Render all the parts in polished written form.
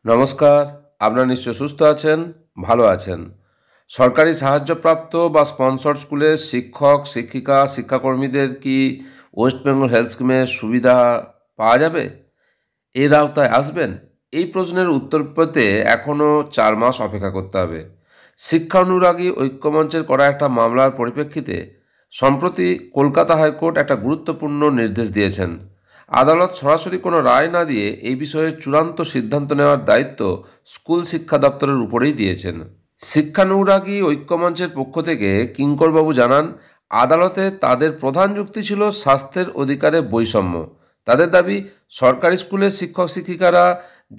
নমস্কার। আপনারা নিশ্চয় সুস্থ আছেন, ভালো আছেন। সরকারি সাহায্যপ্রাপ্ত বা স্পন্সর্ড স্কুলের শিক্ষক, শিক্ষিকা, শিক্ষাকর্মীদের কি ওয়েস্ট বেঙ্গল হেলথ স্কিমের সুবিধা পাওয়া যাবে? এর আওতায় আসবেন? এই প্রশ্নের উত্তর পেতে এখনও 4 মাস অপেক্ষা করতে হবে। শিক্ষা অনুরাগী ঐক্যমঞ্চের করা একটা মামলার পরিপ্রেক্ষিতে সম্প্রতি কলকাতা হাইকোর্ট একটা গুরুত্বপূর্ণ নির্দেশ দিয়েছেন। আদালত সরাসরি কোনো রায় না দিয়ে এই বিষয়ে চূড়ান্ত সিদ্ধান্ত নেওয়ার দায়িত্ব স্কুল শিক্ষা দপ্তরের উপরেই দিয়েছেন। শিক্ষানুরাগী ঐক্যমঞ্চের পক্ষ থেকে কিঙ্করবাবু জানান, আদালতে তাদের প্রধান যুক্তি ছিল স্বাস্থ্যের অধিকারে বৈষম্য। তাদের দাবি, সরকারি স্কুলের শিক্ষক শিক্ষিকারা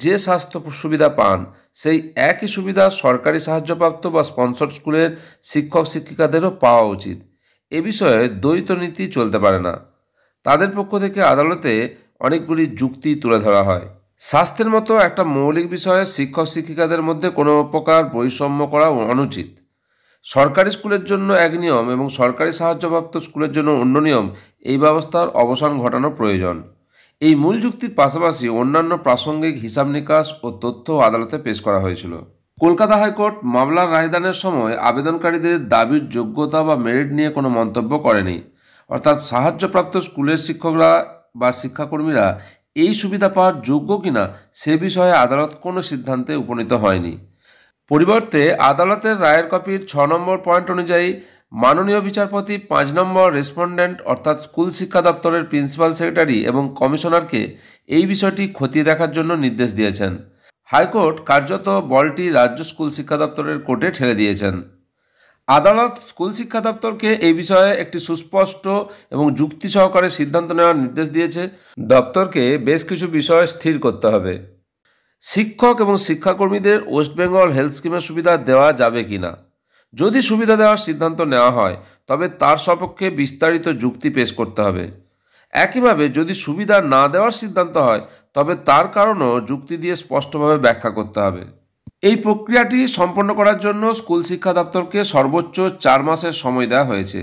যে স্বাস্থ্য সুবিধা পান সেই একই সুবিধা সরকারি সাহায্যপ্রাপ্ত বা স্পন্সর্ড স্কুলের শিক্ষক শিক্ষিকাদেরও পাওয়া উচিত। এ বিষয়ে দ্বৈত নীতি চলতে পারে না। তাদের পক্ষ থেকে আদালতে অনেকগুলি যুক্তি তুলে ধরা হয়। স্বাস্থ্যের মতো একটা মৌলিক বিষয়ে শিক্ষক শিক্ষিকাদের মধ্যে কোনো প্রকার বৈষম্য করা অনুচিত। সরকারি স্কুলের জন্য এক নিয়ম এবং সরকারি সাহায্যপ্রাপ্ত স্কুলের জন্য অন্য নিয়ম, এই ব্যবস্থার অবসান ঘটানো প্রয়োজন। এই মূল যুক্তির পাশাপাশি অন্যান্য প্রাসঙ্গিক হিসাব নিকাশ ও তথ্য আদালতে পেশ করা হয়েছিল। কলকাতা হাইকোর্ট মামলার রায়দানের সময় আবেদনকারীদের দাবির যোগ্যতা বা মেরিট নিয়ে কোনো মন্তব্য করেনি। অর্থাৎ সাহায্যপ্রাপ্ত স্কুলের শিক্ষকরা বা শিক্ষাকর্মীরা এই সুবিধা পাওয়ার যোগ্য কিনা সে বিষয়ে আদালত কোনো সিদ্ধান্তে উপনীত হয়নি। পরিবর্তে আদালতের রায়ের কপির 6 নম্বর পয়েন্ট অনুযায়ী মাননীয় বিচারপতি 5 নম্বর রেসপন্ডেন্ট অর্থাৎ স্কুল শিক্ষা দপ্তরের প্রিন্সিপাল সেক্রেটারি এবং কমিশনারকে এই বিষয়টি খতিয়ে দেখার জন্য নির্দেশ দিয়েছেন। হাইকোর্ট কার্যত বলটি রাজ্য স্কুল শিক্ষা দপ্তরের কোর্টে ঠেলে দিয়েছেন। আদালত স্কুল শিক্ষা দপ্তরকে এই বিষয়ে একটি সুস্পষ্ট এবং যুক্তি সহকারে সিদ্ধান্ত নেওয়ার নির্দেশ দিয়েছে। দপ্তরকে বেশ কিছু বিষয় স্থির করতে হবে। শিক্ষক এবং শিক্ষাকর্মীদের ওয়েস্ট বেঙ্গল হেলথ স্কিমের সুবিধা দেওয়া যাবে কি না। যদি সুবিধা দেওয়ার সিদ্ধান্ত নেওয়া হয় তবে তার সপক্ষে বিস্তারিত যুক্তি পেশ করতে হবে। একইভাবে যদি সুবিধা না দেওয়ার সিদ্ধান্ত হয় তবে তার কারণও যুক্তি দিয়ে স্পষ্টভাবে ব্যাখ্যা করতে হবে। এই প্রক্রিয়াটি সম্পন্ন করার জন্য স্কুল শিক্ষা দপ্তরকে সর্বোচ্চ 4 মাসের সময় দেওয়া হয়েছে।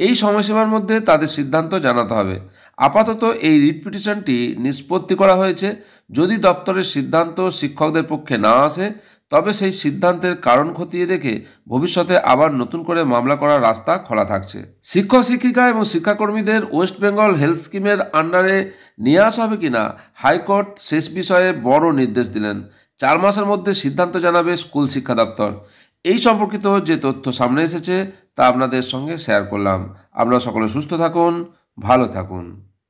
এই সময়সীমার মধ্যে তাদের সিদ্ধান্ত জানাতে হবে। আপাতত এই রিট পিটিশনটি নিষ্পত্তি করা হয়েছে। যদি দপ্তরের সিদ্ধান্ত শিক্ষকদের পক্ষে না আসে তবে সেই সিদ্ধান্তের কারণ খতিয়ে দেখে ভবিষ্যতে আবার নতুন করে মামলা করার রাস্তা খোলা থাকছে। শিক্ষক শিক্ষিকা এবং শিক্ষাকর্মীদের ওয়েস্ট বেঙ্গল হেলথ স্কিমের আন্ডারে নিয়ে আসা হবে কিনা হাইকোর্ট শেষ বিষয়ে বড় নির্দেশ দিলেন। 4 মাসের মধ্যে সিদ্ধান্ত জানাবে স্কুল শিক্ষা দপ্তর। এই সম্পর্কিত যে তথ্য সামনে এসেছে তা আপনাদের সঙ্গে শেয়ার করলাম। আপনারা সকলে সুস্থ থাকুন, ভালো থাকুন।